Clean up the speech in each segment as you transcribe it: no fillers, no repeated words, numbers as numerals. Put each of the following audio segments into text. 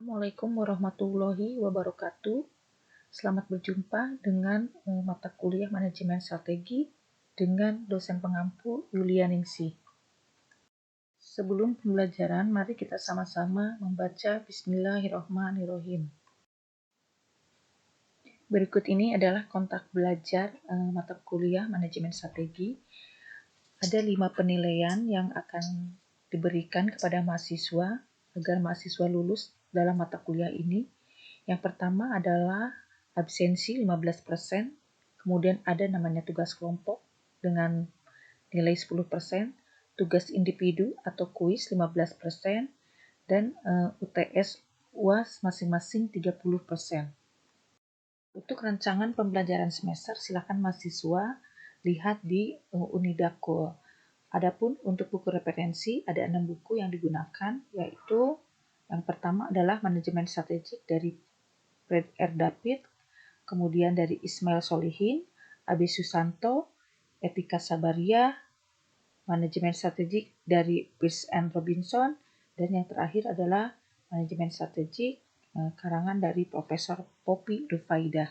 Assalamualaikum warahmatullahi wabarakatuh. Selamat berjumpa dengan mata kuliah Manajemen Strategi dengan dosen pengampu Yulia Ningsih. Sebelum pembelajaran, mari kita sama-sama membaca Bismillahirrahmanirrahim. Berikut ini adalah kontak belajar mata kuliah Manajemen Strategi. Ada 5 penilaian yang akan diberikan kepada mahasiswa agar mahasiswa lulus dalam mata kuliah ini. Yang pertama adalah absensi 15%, kemudian ada namanya tugas kelompok dengan nilai 10%, tugas individu atau kuis 15%, dan UTS UAS masing-masing 30%. Untuk rancangan pembelajaran semester, silakan mahasiswa lihat di Unidakul. Adapun untuk buku referensi, ada 6 buku yang digunakan, yaitu yang pertama adalah Manajemen Strategik dari Fred R. David, kemudian dari Ismail Solihin, Abi Susanto, Etika Sabaria, Manajemen Strategik dari Pierce and Robinson, dan yang terakhir adalah Manajemen Strategik karangan dari Profesor Poppy Rufaidah.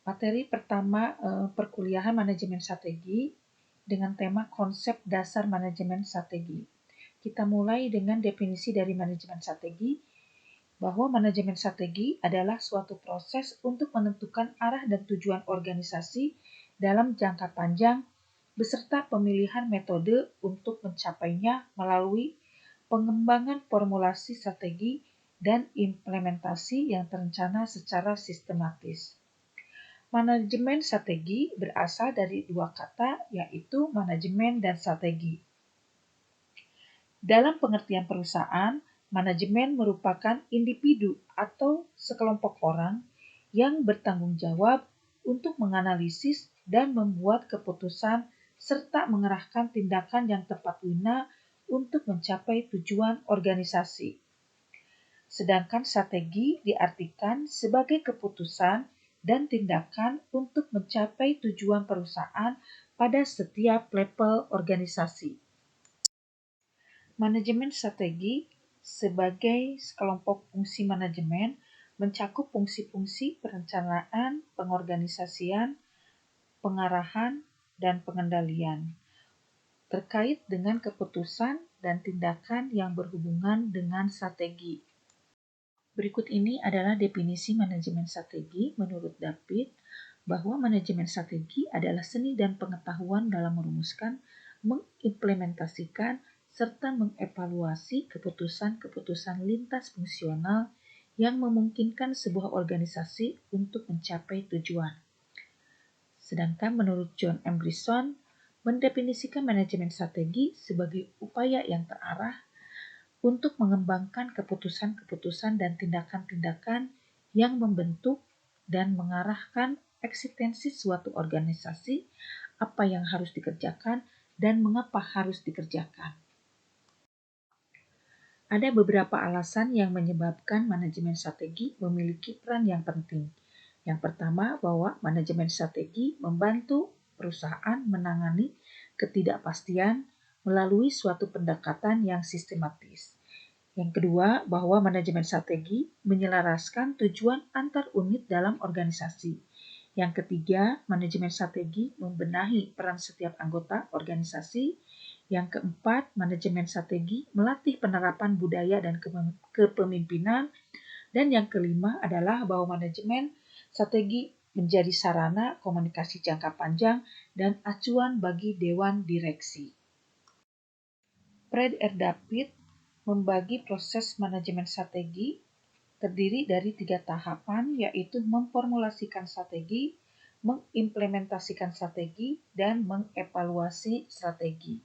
Materi pertama perkuliahan Manajemen Strategi dengan tema konsep dasar manajemen strategi. Kita mulai dengan definisi dari manajemen strategi, bahwa manajemen strategi adalah suatu proses untuk menentukan arah dan tujuan organisasi dalam jangka panjang beserta pemilihan metode untuk mencapainya melalui pengembangan formulasi strategi dan implementasi yang terencana secara sistematis. Manajemen strategi berasal dari 2 kata, yaitu manajemen dan strategi. Dalam pengertian perusahaan, manajemen merupakan individu atau sekelompok orang yang bertanggung jawab untuk menganalisis dan membuat keputusan serta mengerahkan tindakan yang tepat guna untuk mencapai tujuan organisasi. Sedangkan strategi diartikan sebagai keputusan dan tindakan untuk mencapai tujuan perusahaan pada setiap level organisasi. Manajemen strategi sebagai sekelompok fungsi manajemen mencakup fungsi-fungsi perencanaan, pengorganisasian, pengarahan, dan pengendalian terkait dengan keputusan dan tindakan yang berhubungan dengan strategi. Berikut ini adalah definisi manajemen strategi menurut David, bahwa manajemen strategi adalah seni dan pengetahuan dalam merumuskan, mengimplementasikan, serta mengevaluasi keputusan-keputusan lintas fungsional yang memungkinkan sebuah organisasi untuk mencapai tujuan. Sedangkan menurut John M. Brisson, mendefinisikan manajemen strategi sebagai upaya yang terarah untuk mengembangkan keputusan-keputusan dan tindakan-tindakan yang membentuk dan mengarahkan eksistensi suatu organisasi, apa yang harus dikerjakan, dan mengapa harus dikerjakan. Ada beberapa alasan yang menyebabkan manajemen strategi memiliki peran yang penting. Yang pertama, bahwa manajemen strategi membantu perusahaan menangani ketidakpastian melalui suatu pendekatan yang sistematis. Yang kedua, bahwa manajemen strategi menyelaraskan tujuan antar unit dalam organisasi. Yang ketiga, manajemen strategi membenahi peran setiap anggota organisasi. Yang keempat, manajemen strategi melatih penerapan budaya dan kepemimpinan. Dan yang kelima adalah bahwa manajemen strategi menjadi sarana komunikasi jangka panjang dan acuan bagi dewan direksi. Fred R. David membagi proses manajemen strategi terdiri dari 3 tahapan, yaitu memformulasikan strategi, mengimplementasikan strategi, dan mengevaluasi strategi.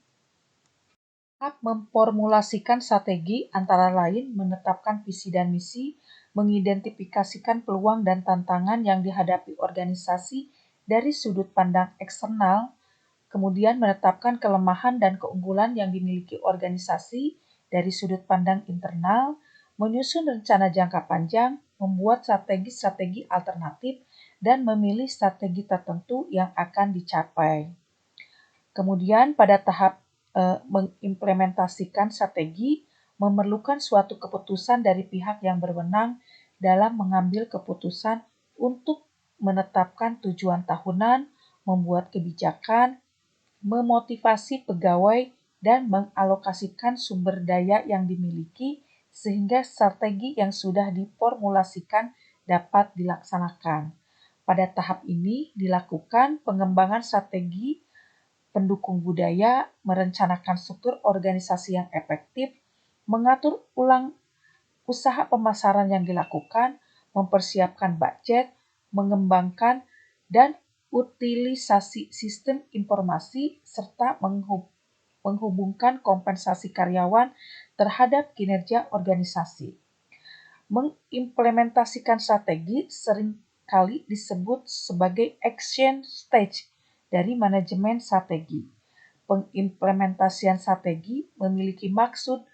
Tahap memformulasikan strategi antara lain menetapkan visi dan misi, mengidentifikasikan peluang dan tantangan yang dihadapi organisasi dari sudut pandang eksternal, kemudian menetapkan kelemahan dan keunggulan yang dimiliki organisasi dari sudut pandang internal, menyusun rencana jangka panjang, membuat strategi-strategi alternatif, dan memilih strategi tertentu yang akan dicapai. Kemudian pada tahap mengimplementasikan strategi, memerlukan suatu keputusan dari pihak yang berwenang dalam mengambil keputusan untuk menetapkan tujuan tahunan, membuat kebijakan, memotivasi pegawai, dan mengalokasikan sumber daya yang dimiliki sehingga strategi yang sudah diformulasikan dapat dilaksanakan. Pada tahap ini dilakukan pengembangan strategi pendukung budaya, merencanakan struktur organisasi yang efektif, mengatur ulang usaha pemasaran yang dilakukan, mempersiapkan budget, mengembangkan dan utilisasi sistem informasi, serta menghubungkan kompensasi karyawan terhadap kinerja organisasi. Mengimplementasikan strategi seringkali disebut sebagai action stage dari manajemen strategi. Pengimplementasian strategi memiliki maksud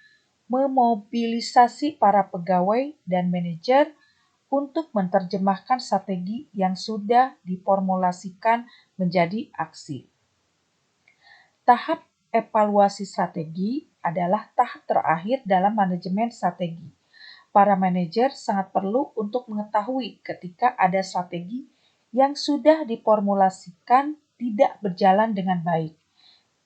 memobilisasi para pegawai dan manajer untuk menerjemahkan strategi yang sudah diformulasikan menjadi aksi. Tahap evaluasi strategi adalah tahap terakhir dalam manajemen strategi. Para manajer sangat perlu untuk mengetahui ketika ada strategi yang sudah diformulasikan tidak berjalan dengan baik.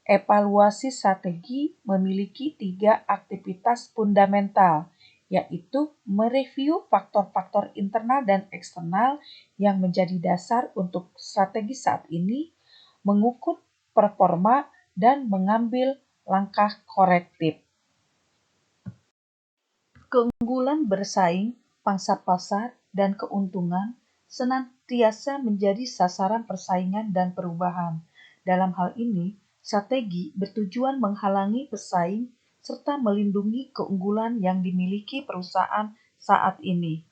Evaluasi strategi memiliki 3 aktivitas fundamental, yaitu mereview faktor-faktor internal dan eksternal yang menjadi dasar untuk strategi saat ini, mengukur performa, dan mengambil langkah korektif. Keunggulan bersaing, pangsa pasar, dan keuntungan senantiasa menjadi sasaran persaingan dan perubahan. Dalam hal ini, strategi bertujuan menghalangi pesaing serta melindungi keunggulan yang dimiliki perusahaan saat ini.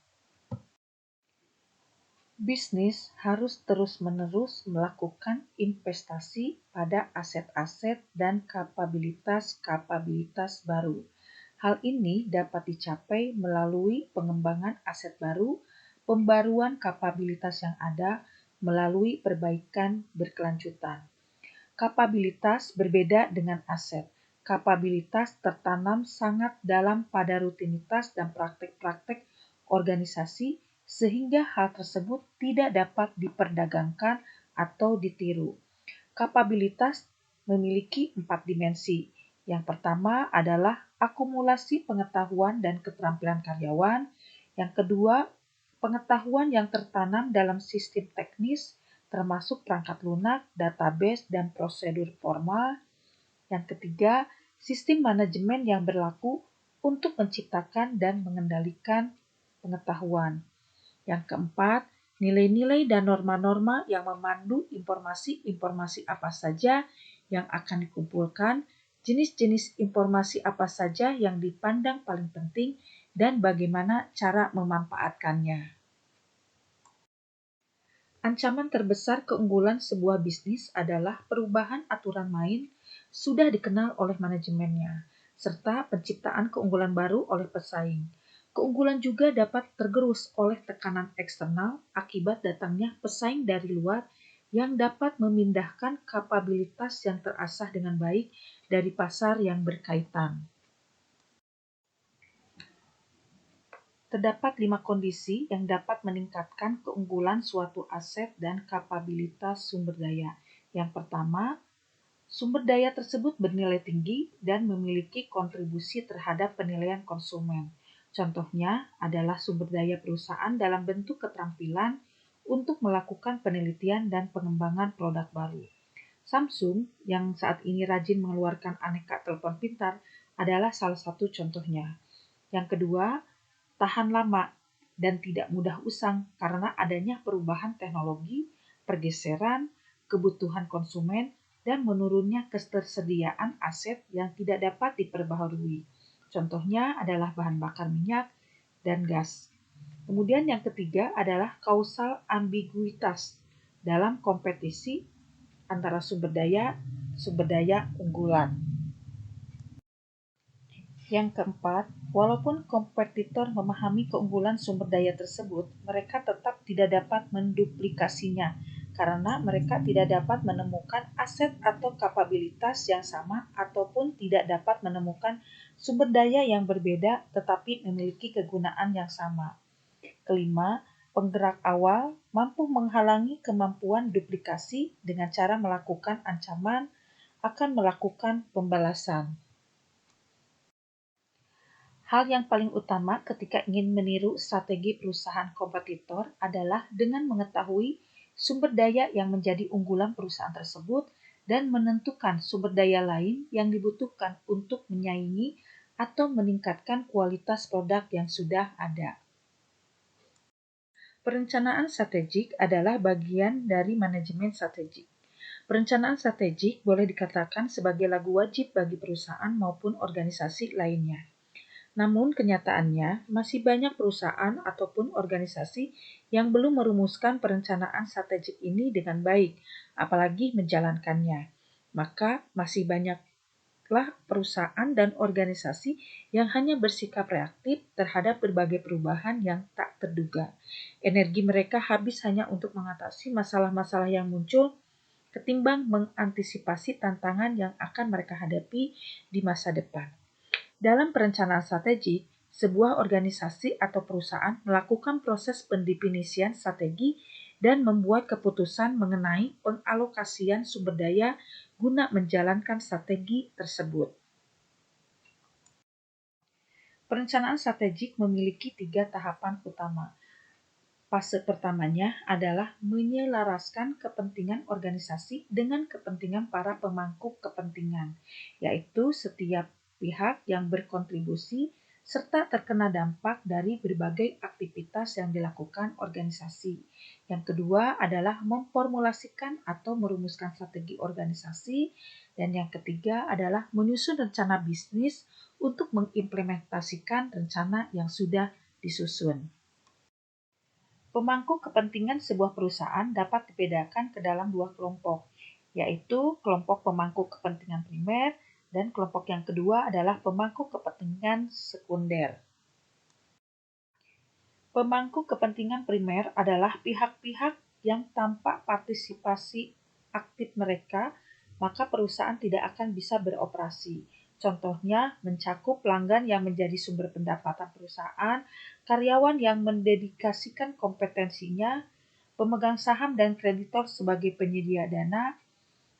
Bisnis harus terus-menerus melakukan investasi pada aset-aset dan kapabilitas baru. Hal ini dapat dicapai melalui pengembangan aset baru, pembaruan kapabilitas yang ada melalui perbaikan berkelanjutan. Kapabilitas berbeda dengan aset. Kapabilitas tertanam sangat dalam pada rutinitas dan praktek-praktek organisasi sehingga hal tersebut tidak dapat diperdagangkan atau ditiru. Kapabilitas memiliki 4 dimensi. Yang pertama adalah akumulasi pengetahuan dan keterampilan karyawan. Yang kedua, pengetahuan yang tertanam dalam sistem teknis, termasuk perangkat lunak, database, dan prosedur formal. Yang ketiga, sistem manajemen yang berlaku untuk menciptakan dan mengendalikan pengetahuan. Yang keempat, nilai-nilai dan norma-norma yang memandu informasi-informasi apa saja yang akan dikumpulkan, jenis-jenis informasi apa saja yang dipandang paling penting, dan bagaimana cara memanfaatkannya. Ancaman terbesar keunggulan sebuah bisnis adalah perubahan aturan main sudah dikenal oleh manajemennya, serta penciptaan keunggulan baru oleh pesaing. Keunggulan juga dapat tergerus oleh tekanan eksternal akibat datangnya pesaing dari luar yang dapat memindahkan kapabilitas yang terasah dengan baik dari pasar yang berkaitan. Terdapat 5 kondisi yang dapat meningkatkan keunggulan suatu aset dan kapabilitas sumber daya. Yang pertama, sumber daya tersebut bernilai tinggi dan memiliki kontribusi terhadap penilaian konsumen. Contohnya adalah sumber daya perusahaan dalam bentuk keterampilan untuk melakukan penelitian dan pengembangan produk baru. Samsung yang saat ini rajin mengeluarkan aneka telepon pintar adalah salah satu contohnya. Yang kedua, tahan lama dan tidak mudah usang karena adanya perubahan teknologi, pergeseran, kebutuhan konsumen, dan menurunnya ketersediaan aset yang tidak dapat diperbaharui. Contohnya adalah bahan bakar minyak dan gas. Kemudian yang ketiga adalah kausal ambiguitas dalam kompetisi antara sumber daya unggulan. Yang keempat, walaupun kompetitor memahami keunggulan sumber daya tersebut, mereka tetap tidak dapat menduplikasinya karena mereka tidak dapat menemukan aset atau kapabilitas yang sama ataupun tidak dapat menemukan Sumber daya yang berbeda tetapi memiliki kegunaan yang sama. Kelima, penggerak awal mampu menghalangi kemampuan duplikasi dengan cara melakukan ancaman akan melakukan pembalasan. Hal yang paling utama ketika ingin meniru strategi perusahaan kompetitor adalah dengan mengetahui sumber daya yang menjadi unggulan perusahaan tersebut dan menentukan sumber daya lain yang dibutuhkan untuk menyaingi atau meningkatkan kualitas produk yang sudah ada. Perencanaan strategik adalah bagian dari manajemen strategik. Perencanaan strategik boleh dikatakan sebagai lagu wajib bagi perusahaan maupun organisasi lainnya. Namun kenyataannya masih banyak perusahaan ataupun organisasi yang belum merumuskan perencanaan strategik ini dengan baik, apalagi menjalankannya. Maka masih banyaklah perusahaan dan organisasi yang hanya bersikap reaktif terhadap berbagai perubahan yang tak terduga. Energi mereka habis hanya untuk mengatasi masalah-masalah yang muncul ketimbang mengantisipasi tantangan yang akan mereka hadapi di masa depan. Dalam perencanaan strategik, sebuah organisasi atau perusahaan melakukan proses pendefinisian strategi dan membuat keputusan mengenai pengalokasian sumber daya guna menjalankan strategi tersebut. Perencanaan strategik memiliki 3 tahapan utama. Fase pertamanya adalah menyelaraskan kepentingan organisasi dengan kepentingan para pemangku kepentingan, yaitu setiap pihak yang berkontribusi serta terkena dampak dari berbagai aktivitas yang dilakukan organisasi. Yang kedua adalah memformulasikan atau merumuskan strategi organisasi, dan yang ketiga adalah menyusun rencana bisnis untuk mengimplementasikan rencana yang sudah disusun. Pemangku kepentingan sebuah perusahaan dapat dibedakan ke dalam 2 kelompok, yaitu kelompok pemangku kepentingan primer dan kelompok yang kedua adalah pemangku kepentingan sekunder. Pemangku kepentingan primer adalah pihak-pihak yang tanpa partisipasi aktif mereka, maka perusahaan tidak akan bisa beroperasi. Contohnya mencakup pelanggan yang menjadi sumber pendapatan perusahaan, karyawan yang mendedikasikan kompetensinya, pemegang saham dan kreditor sebagai penyedia dana,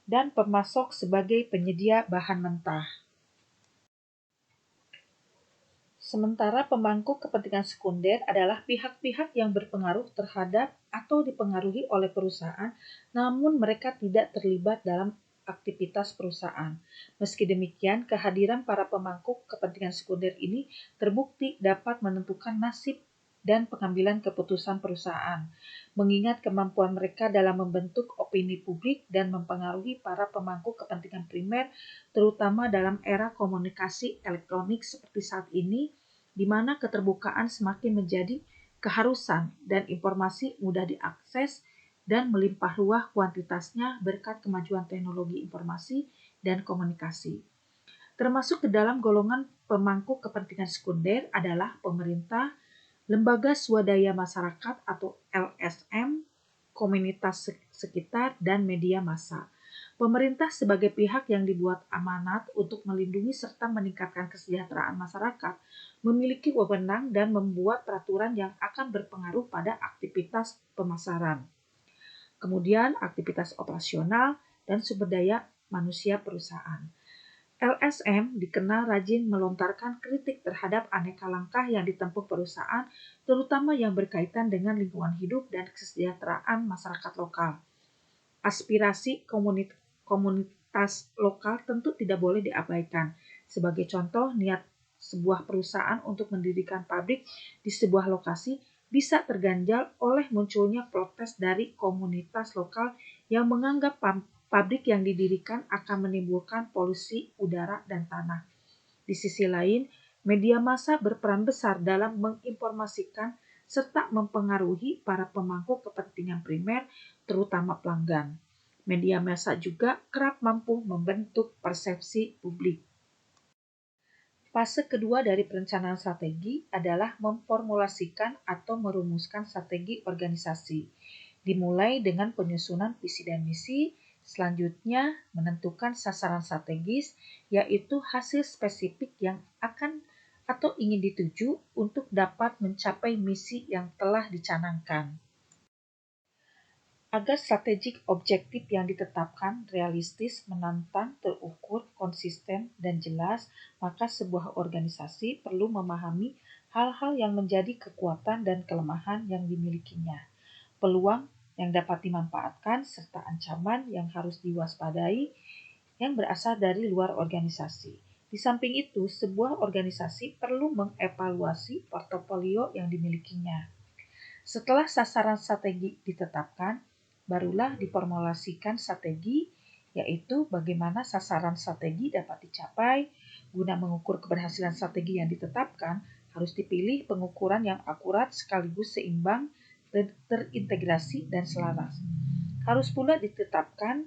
dan pemasok sebagai penyedia bahan mentah. Sementara pemangku kepentingan sekunder adalah pihak-pihak yang berpengaruh terhadap atau dipengaruhi oleh perusahaan, namun mereka tidak terlibat dalam aktivitas perusahaan. Meski demikian, kehadiran para pemangku kepentingan sekunder ini terbukti dapat menentukan nasib dan pengambilan keputusan perusahaan, mengingat kemampuan mereka dalam membentuk opini publik dan mempengaruhi para pemangku kepentingan primer, terutama dalam era komunikasi elektronik seperti saat ini, di mana keterbukaan semakin menjadi keharusan dan informasi mudah diakses dan melimpah ruah kuantitasnya berkat kemajuan teknologi informasi dan komunikasi. Termasuk ke dalam golongan pemangku kepentingan sekunder adalah pemerintah, lembaga swadaya masyarakat atau LSM, komunitas sekitar, dan media massa. Pemerintah sebagai pihak yang dibuat amanat untuk melindungi serta meningkatkan kesejahteraan masyarakat, memiliki wewenang dan membuat peraturan yang akan berpengaruh pada aktivitas pemasaran. Kemudian aktivitas operasional dan sumber daya manusia perusahaan. LSM dikenal rajin melontarkan kritik terhadap aneka langkah yang ditempuh perusahaan, terutama yang berkaitan dengan lingkungan hidup dan kesejahteraan masyarakat lokal. Aspirasi komunitas lokal tentu tidak boleh diabaikan. Sebagai contoh, niat sebuah perusahaan untuk mendirikan pabrik di sebuah lokasi bisa terganjal oleh munculnya protes dari komunitas lokal yang menganggap pabrik yang didirikan akan menimbulkan polusi udara dan tanah. Di sisi lain, media massa berperan besar dalam menginformasikan serta mempengaruhi para pemangku kepentingan primer, terutama pelanggan. Media massa juga kerap mampu membentuk persepsi publik. Fase kedua dari perencanaan strategi adalah memformulasikan atau merumuskan strategi organisasi. Dimulai dengan penyusunan visi dan misi, Selanjutnya, menentukan sasaran strategis, yaitu hasil spesifik yang akan atau ingin dituju untuk dapat mencapai misi yang telah dicanangkan. Agar strategik objektif yang ditetapkan realistis, menantang, terukur, konsisten, dan jelas, maka sebuah organisasi perlu memahami hal-hal yang menjadi kekuatan dan kelemahan yang dimilikinya, peluang yang dapat dimanfaatkan, serta ancaman yang harus diwaspadai yang berasal dari luar organisasi. Di samping itu, sebuah organisasi perlu mengevaluasi portofolio yang dimilikinya. Setelah sasaran strategi ditetapkan, barulah diformulasikan strategi, yaitu bagaimana sasaran strategi dapat dicapai. Guna mengukur keberhasilan strategi yang ditetapkan, harus dipilih pengukuran yang akurat sekaligus seimbang, terintegrasi, dan selaras. Harus pula ditetapkan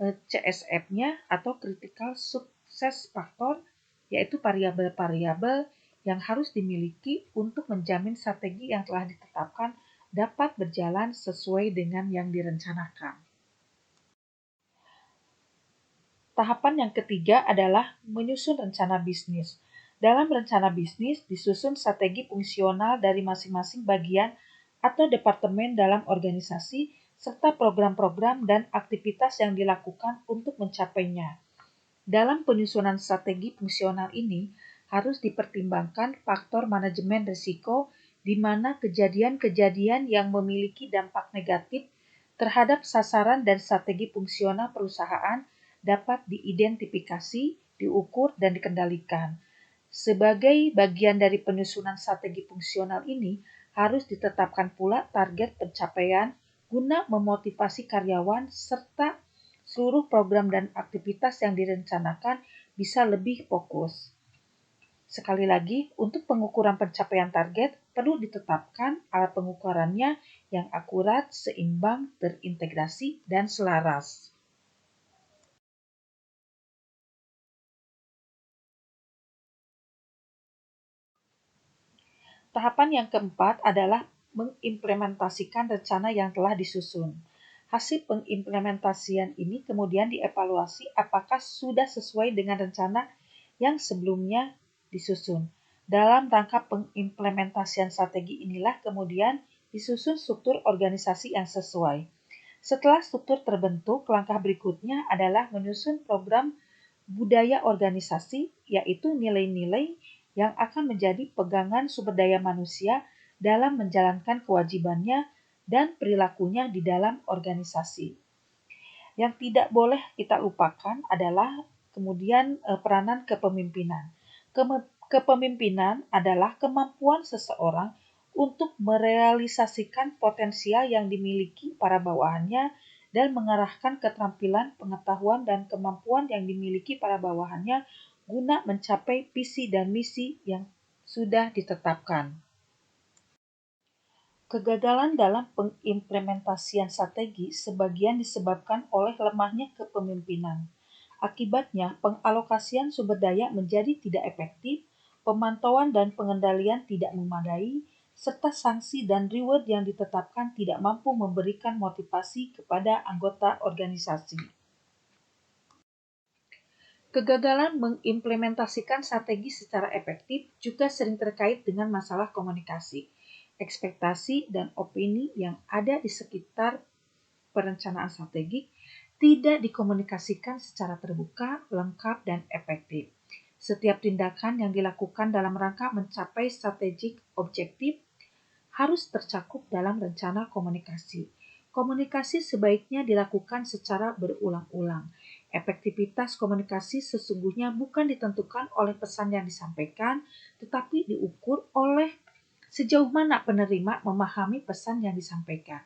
CSF-nya atau Critical Success Factor, yaitu variabel-variabel yang harus dimiliki untuk menjamin strategi yang telah ditetapkan dapat berjalan sesuai dengan yang direncanakan. Tahapan yang ketiga adalah menyusun rencana bisnis. Dalam rencana bisnis, disusun strategi fungsional dari masing-masing bagian atau departemen dalam organisasi, serta program-program dan aktivitas yang dilakukan untuk mencapainya. Dalam penyusunan strategi fungsional ini, harus dipertimbangkan faktor manajemen risiko, di mana kejadian-kejadian yang memiliki dampak negatif terhadap sasaran dan strategi fungsional perusahaan dapat diidentifikasi, diukur, dan dikendalikan. Sebagai bagian dari penyusunan strategi fungsional ini, harus ditetapkan pula target pencapaian guna memotivasi karyawan serta seluruh program dan aktivitas yang direncanakan bisa lebih fokus. Sekali lagi, untuk pengukuran pencapaian target perlu ditetapkan alat pengukurannya yang akurat, seimbang, terintegrasi, dan selaras. Tahapan yang keempat adalah mengimplementasikan rencana yang telah disusun. Hasil pengimplementasian ini kemudian dievaluasi apakah sudah sesuai dengan rencana yang sebelumnya disusun. Dalam rangka pengimplementasian strategi inilah kemudian disusun struktur organisasi yang sesuai. Setelah struktur terbentuk, langkah berikutnya adalah menyusun program budaya organisasi, yaitu nilai-nilai yang akan menjadi pegangan sumber daya manusia dalam menjalankan kewajibannya dan perilakunya di dalam organisasi. Yang tidak boleh kita lupakan adalah kemudian peranan kepemimpinan. Kepemimpinan adalah kemampuan seseorang untuk merealisasikan potensial yang dimiliki para bawahannya dan mengarahkan keterampilan, pengetahuan, dan kemampuan yang dimiliki para bawahannya guna mencapai visi dan misi yang sudah ditetapkan. Kegagalan dalam pengimplementasian strategi sebagian disebabkan oleh lemahnya kepemimpinan. Akibatnya, pengalokasian sumber daya menjadi tidak efektif, pemantauan dan pengendalian tidak memadai, serta sanksi dan reward yang ditetapkan tidak mampu memberikan motivasi kepada anggota organisasi. Kegagalan mengimplementasikan strategi secara efektif juga sering terkait dengan masalah komunikasi, ekspektasi, dan opini yang ada di sekitar perencanaan strategik tidak dikomunikasikan secara terbuka, lengkap, dan efektif. Setiap tindakan yang dilakukan dalam rangka mencapai strategic objektif harus tercakup dalam rencana komunikasi. Komunikasi sebaiknya dilakukan secara berulang-ulang. Efektivitas komunikasi sesungguhnya bukan ditentukan oleh pesan yang disampaikan, tetapi diukur oleh sejauh mana penerima memahami pesan yang disampaikan.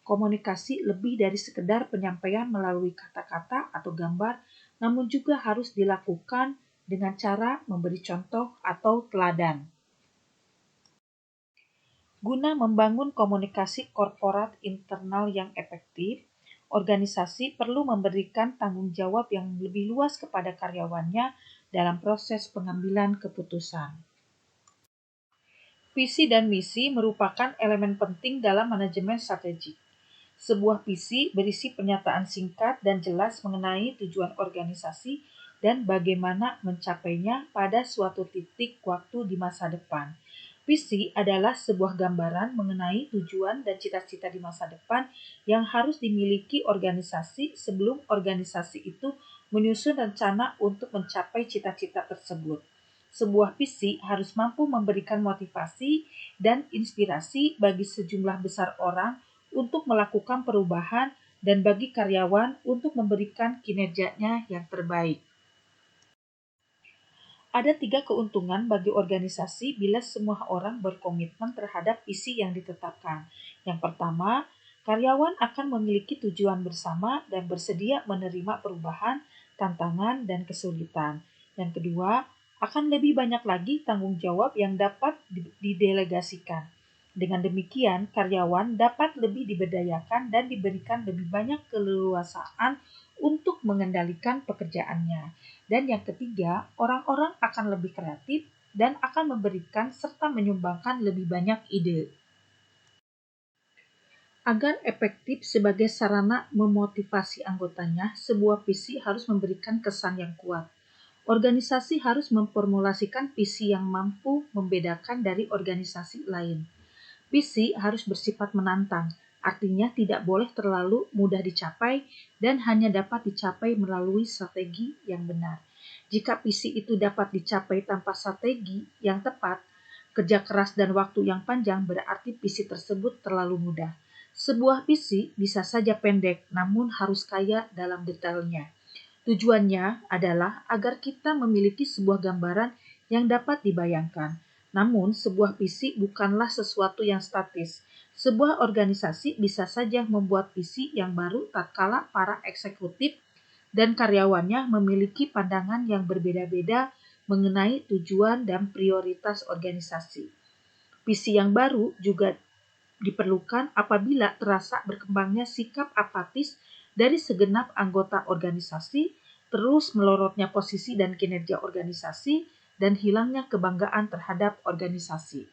Komunikasi lebih dari sekedar penyampaian melalui kata-kata atau gambar, namun juga harus dilakukan dengan cara memberi contoh atau teladan. Guna membangun komunikasi korporat internal yang efektif, organisasi perlu memberikan tanggung jawab yang lebih luas kepada karyawannya dalam proses pengambilan keputusan. Visi dan misi merupakan elemen penting dalam manajemen strategik. Sebuah visi berisi pernyataan singkat dan jelas mengenai tujuan organisasi dan bagaimana mencapainya pada suatu titik waktu di masa depan. Visi adalah sebuah gambaran mengenai tujuan dan cita-cita di masa depan yang harus dimiliki organisasi sebelum organisasi itu menyusun rencana untuk mencapai cita-cita tersebut. Sebuah visi harus mampu memberikan motivasi dan inspirasi bagi sejumlah besar orang untuk melakukan perubahan dan bagi karyawan untuk memberikan kinerjanya yang terbaik. Ada 3 keuntungan bagi organisasi bila semua orang berkomitmen terhadap visi yang ditetapkan. Yang pertama, karyawan akan memiliki tujuan bersama dan bersedia menerima perubahan, tantangan, dan kesulitan. Yang kedua, akan lebih banyak lagi tanggung jawab yang dapat didelegasikan. Dengan demikian, karyawan dapat lebih diberdayakan dan diberikan lebih banyak keleluasaan untuk mengendalikan pekerjaannya. Dan yang ketiga, orang-orang akan lebih kreatif dan akan memberikan serta menyumbangkan lebih banyak ide. Agar efektif sebagai sarana memotivasi anggotanya, sebuah visi harus memberikan kesan yang kuat. Organisasi harus memformulasikan visi yang mampu membedakan dari organisasi lain. Visi harus bersifat menantang, artinya tidak boleh terlalu mudah dicapai dan hanya dapat dicapai melalui strategi yang benar. Jika visi itu dapat dicapai tanpa strategi yang tepat, kerja keras dan waktu yang panjang berarti visi tersebut terlalu mudah. Sebuah visi bisa saja pendek, namun harus kaya dalam detailnya. Tujuannya adalah agar kita memiliki sebuah gambaran yang dapat dibayangkan. Namun, sebuah visi bukanlah sesuatu yang statis. Sebuah organisasi bisa saja membuat visi yang baru tatkala para eksekutif dan karyawannya memiliki pandangan yang berbeda-beda mengenai tujuan dan prioritas organisasi. Visi yang baru juga diperlukan apabila terasa berkembangnya sikap apatis dari segenap anggota organisasi, terus melorotnya posisi dan kinerja organisasi, dan hilangnya kebanggaan terhadap organisasi.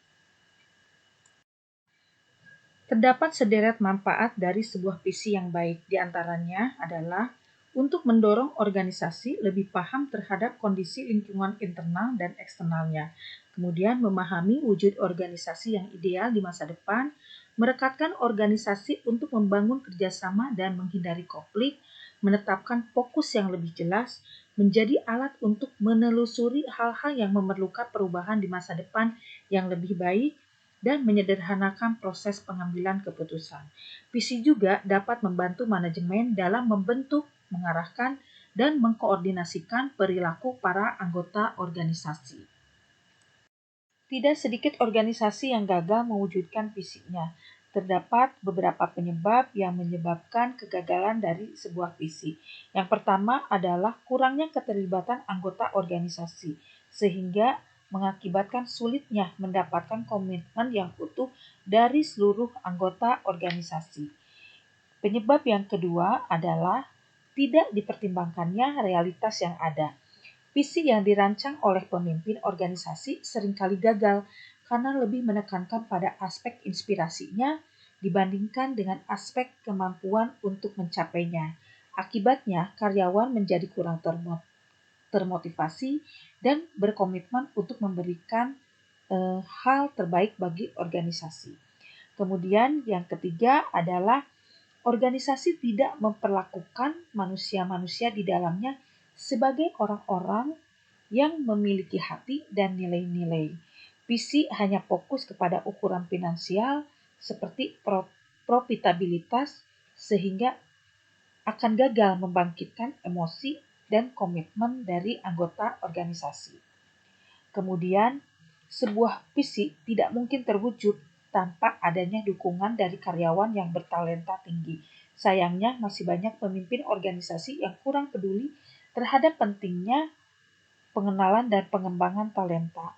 Terdapat sederet manfaat dari sebuah visi yang baik, di antaranya adalah untuk mendorong organisasi lebih paham terhadap kondisi lingkungan internal dan eksternalnya, kemudian memahami wujud organisasi yang ideal di masa depan, merekatkan organisasi untuk membangun kerjasama dan menghindari konflik, menetapkan fokus yang lebih jelas, menjadi alat untuk menelusuri hal-hal yang memerlukan perubahan di masa depan yang lebih baik, dan menyederhanakan proses pengambilan keputusan. Visi juga dapat membantu manajemen dalam membentuk, mengarahkan, dan mengkoordinasikan perilaku para anggota organisasi. Tidak sedikit organisasi yang gagal mewujudkan visinya. Terdapat beberapa penyebab yang menyebabkan kegagalan dari sebuah visi. Yang pertama adalah kurangnya keterlibatan anggota organisasi, sehingga mengakibatkan sulitnya mendapatkan komitmen yang utuh dari seluruh anggota organisasi. Penyebab yang kedua adalah tidak dipertimbangkannya realitas yang ada. Visi yang dirancang oleh pemimpin organisasi seringkali gagal karena lebih menekankan pada aspek inspirasinya dibandingkan dengan aspek kemampuan untuk mencapainya. Akibatnya, karyawan menjadi kurang termotivasi dan berkomitmen untuk memberikan hal terbaik bagi organisasi. Kemudian yang ketiga adalah organisasi tidak memperlakukan manusia-manusia di dalamnya sebagai orang-orang yang memiliki hati dan nilai-nilai. Visi hanya fokus kepada ukuran finansial seperti profitabilitas sehingga akan gagal membangkitkan emosi dan komitmen dari anggota organisasi. Kemudian, sebuah visi tidak mungkin terwujud tanpa adanya dukungan dari karyawan yang bertalenta tinggi. Sayangnya, masih banyak pemimpin organisasi yang kurang peduli terhadap pentingnya pengenalan dan pengembangan talenta.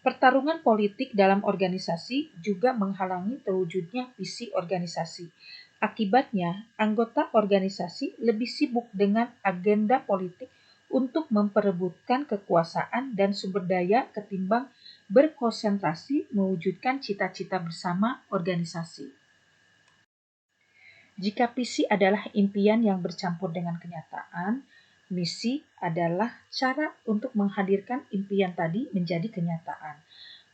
Pertarungan politik dalam organisasi juga menghalangi terwujudnya visi organisasi. Akibatnya, anggota organisasi lebih sibuk dengan agenda politik untuk memperebutkan kekuasaan dan sumber daya ketimbang berkonsentrasi mewujudkan cita-cita bersama organisasi. Jika visi adalah impian yang bercampur dengan kenyataan, misi adalah cara untuk menghadirkan impian tadi menjadi kenyataan.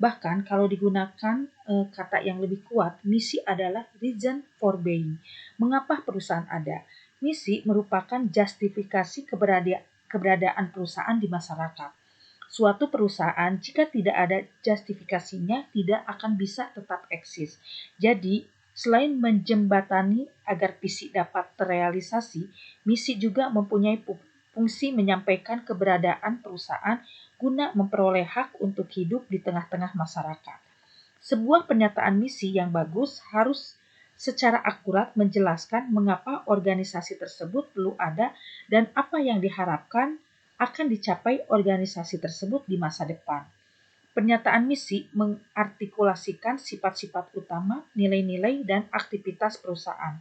Bahkan kalau digunakan kata yang lebih kuat, misi adalah reason for being. Mengapa perusahaan ada? Misi merupakan justifikasi keberadaan perusahaan di masyarakat. Suatu perusahaan jika tidak ada justifikasinya tidak akan bisa tetap eksis. Jadi, selain menjembatani agar visi dapat terrealisasi, misi juga mempunyai fungsi menyampaikan keberadaan perusahaan guna memperoleh hak untuk hidup di tengah-tengah masyarakat. Sebuah pernyataan misi yang bagus harus secara akurat menjelaskan mengapa organisasi tersebut perlu ada dan apa yang diharapkan akan dicapai organisasi tersebut di masa depan. Pernyataan misi mengartikulasikan sifat-sifat utama, nilai-nilai, dan aktivitas perusahaan.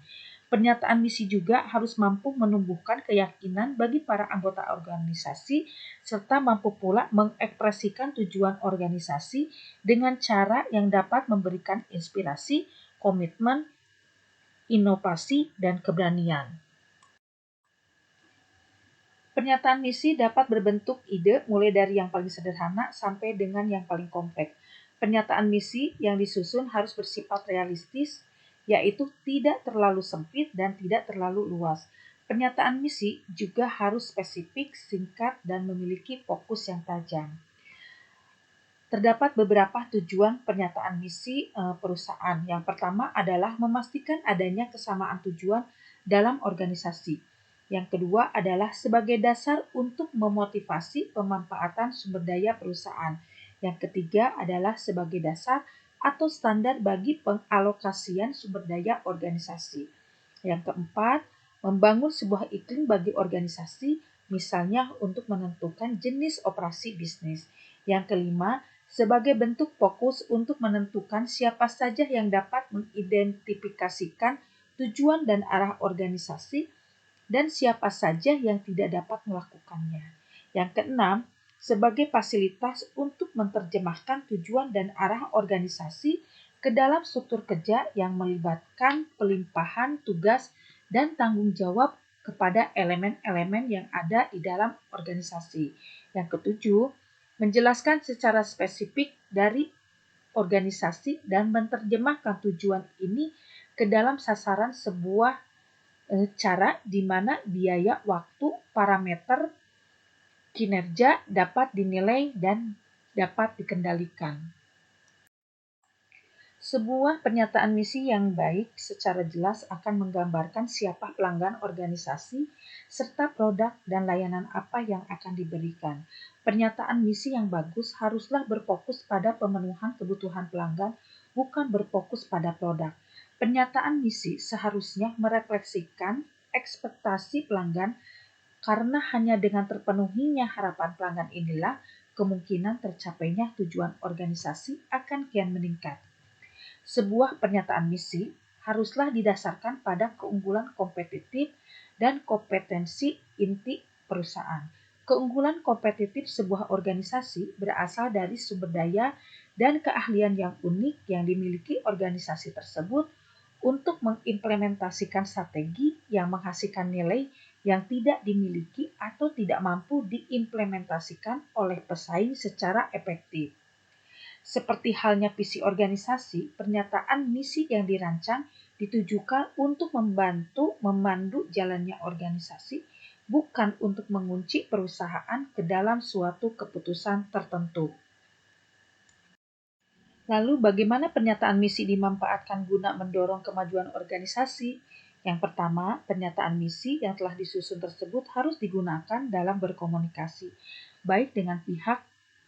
Pernyataan misi juga harus mampu menumbuhkan keyakinan bagi para anggota organisasi, serta mampu pula mengekspresikan tujuan organisasi dengan cara yang dapat memberikan inspirasi, komitmen, inovasi, dan keberanian. Pernyataan misi dapat berbentuk ide mulai dari yang paling sederhana sampai dengan yang paling kompleks. Pernyataan misi yang disusun harus bersifat realistis, yaitu tidak terlalu sempit dan tidak terlalu luas. Pernyataan misi juga harus spesifik, singkat, dan memiliki fokus yang tajam. Terdapat beberapa tujuan pernyataan misi perusahaan. Yang pertama adalah memastikan adanya kesamaan tujuan dalam organisasi. Yang kedua adalah sebagai dasar untuk memotivasi pemanfaatan sumber daya perusahaan. Yang ketiga adalah sebagai dasar atau standar bagi pengalokasian sumber daya organisasi. Yang keempat, membangun sebuah iklim bagi organisasi, misalnya untuk menentukan jenis operasi bisnis. Yang kelima, sebagai bentuk fokus untuk menentukan siapa saja yang dapat mengidentifikasikan tujuan dan arah organisasi dan siapa saja yang tidak dapat melakukannya. Yang keenam, sebagai fasilitas untuk menerjemahkan tujuan dan arah organisasi ke dalam struktur kerja yang melibatkan pelimpahan tugas dan tanggung jawab kepada elemen-elemen yang ada di dalam organisasi. Yang ketujuh, menjelaskan secara spesifik dari organisasi dan menerjemahkan tujuan ini ke dalam sasaran sebuah cara di mana biaya, waktu, parameter, kinerja dapat dinilai dan dapat dikendalikan. Sebuah pernyataan misi yang baik secara jelas akan menggambarkan siapa pelanggan organisasi serta produk dan layanan apa yang akan diberikan. Pernyataan misi yang bagus haruslah berfokus pada pemenuhan kebutuhan pelanggan, bukan berfokus pada produk. Pernyataan misi seharusnya merefleksikan ekspektasi pelanggan karena hanya dengan terpenuhinya harapan pelanggan inilah kemungkinan tercapainya tujuan organisasi akan kian meningkat. Sebuah pernyataan misi haruslah didasarkan pada keunggulan kompetitif dan kompetensi inti perusahaan. Keunggulan kompetitif sebuah organisasi berasal dari sumber daya dan keahlian yang unik yang dimiliki organisasi tersebut untuk mengimplementasikan strategi yang menghasilkan nilai yang tidak dimiliki atau tidak mampu diimplementasikan oleh pesaing secara efektif. Seperti halnya visi organisasi, pernyataan misi yang dirancang ditujukan untuk membantu memandu jalannya organisasi, bukan untuk mengunci perusahaan ke dalam suatu keputusan tertentu. Lalu bagaimana pernyataan misi dimanfaatkan guna mendorong kemajuan organisasi? Yang pertama, pernyataan misi yang telah disusun tersebut harus digunakan dalam berkomunikasi, baik dengan pihak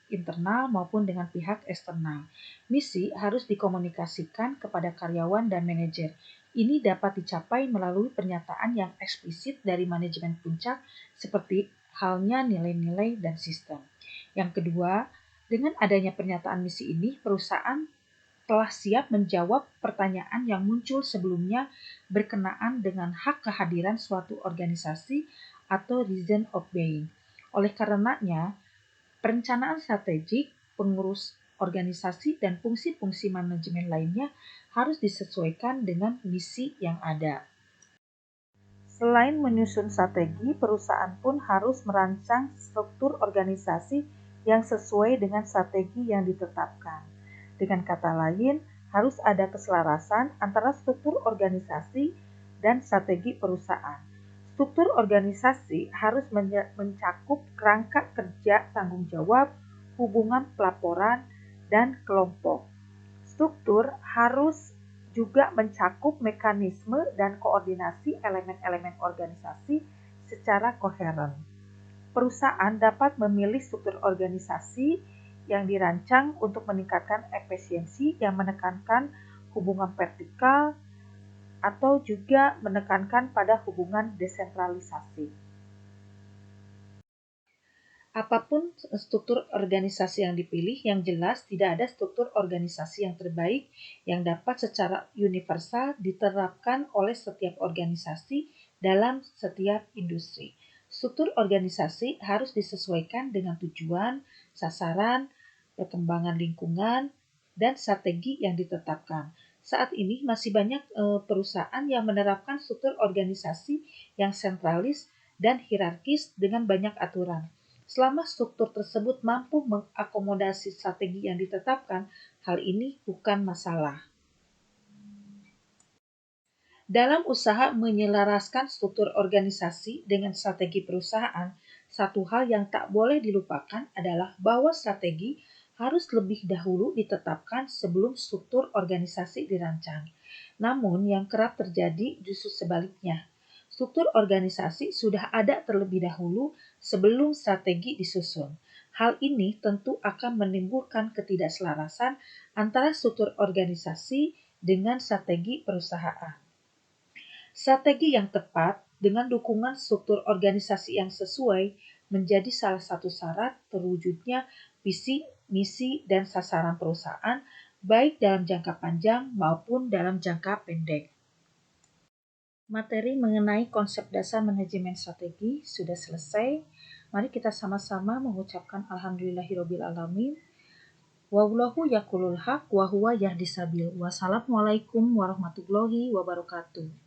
internal maupun dengan pihak eksternal. Misi harus dikomunikasikan kepada karyawan dan manajer. Ini dapat dicapai melalui pernyataan yang eksplisit dari manajemen puncak seperti halnya nilai-nilai dan sistem. Yang kedua, dengan adanya pernyataan misi ini, perusahaan telah siap menjawab pertanyaan yang muncul sebelumnya berkenaan dengan hak kehadiran suatu organisasi atau reason of being. Oleh karenanya, perencanaan strategik, organisasi dan fungsi-fungsi manajemen lainnya harus disesuaikan dengan misi yang ada. Selain menyusun strategi, perusahaan pun harus merancang struktur organisasi yang sesuai dengan strategi yang ditetapkan. Dengan kata lain, harus ada keselarasan antara struktur organisasi dan strategi perusahaan. Struktur organisasi harus mencakup kerangka kerja tanggung jawab, hubungan pelaporan, dan kelompok. Struktur harus juga mencakup mekanisme dan koordinasi elemen-elemen organisasi secara koheren. Perusahaan dapat memilih struktur organisasi yang dirancang untuk meningkatkan efisiensi yang menekankan hubungan vertikal atau juga menekankan pada hubungan desentralisasi. Apapun struktur organisasi yang dipilih, yang jelas tidak ada struktur organisasi yang terbaik yang dapat secara universal diterapkan oleh setiap organisasi dalam setiap industri. Struktur organisasi harus disesuaikan dengan tujuan, sasaran, perkembangan lingkungan, dan strategi yang ditetapkan. Saat ini masih banyak perusahaan yang menerapkan struktur organisasi yang sentralis dan hierarkis dengan banyak aturan. Selama struktur tersebut mampu mengakomodasi strategi yang ditetapkan, hal ini bukan masalah. Dalam usaha menyelaraskan struktur organisasi dengan strategi perusahaan, satu hal yang tak boleh dilupakan adalah bahwa strategi harus lebih dahulu ditetapkan sebelum struktur organisasi dirancang. Namun, yang kerap terjadi justru sebaliknya. Struktur organisasi sudah ada terlebih dahulu sebelum strategi disusun. Hal ini tentu akan menimbulkan ketidakselarasan antara struktur organisasi dengan strategi perusahaan. Strategi yang tepat dengan dukungan struktur organisasi yang sesuai menjadi salah satu syarat terwujudnya visi, misi, dan sasaran perusahaan baik dalam jangka panjang maupun dalam jangka pendek. Materi mengenai konsep dasar manajemen strategi sudah selesai. Mari kita sama-sama mengucapkan alhamdulillahirabbil alamin. Wallahu yaqulul haq wa huwa yahdis sabil. Wassalamualaikum warahmatullahi wabarakatuh.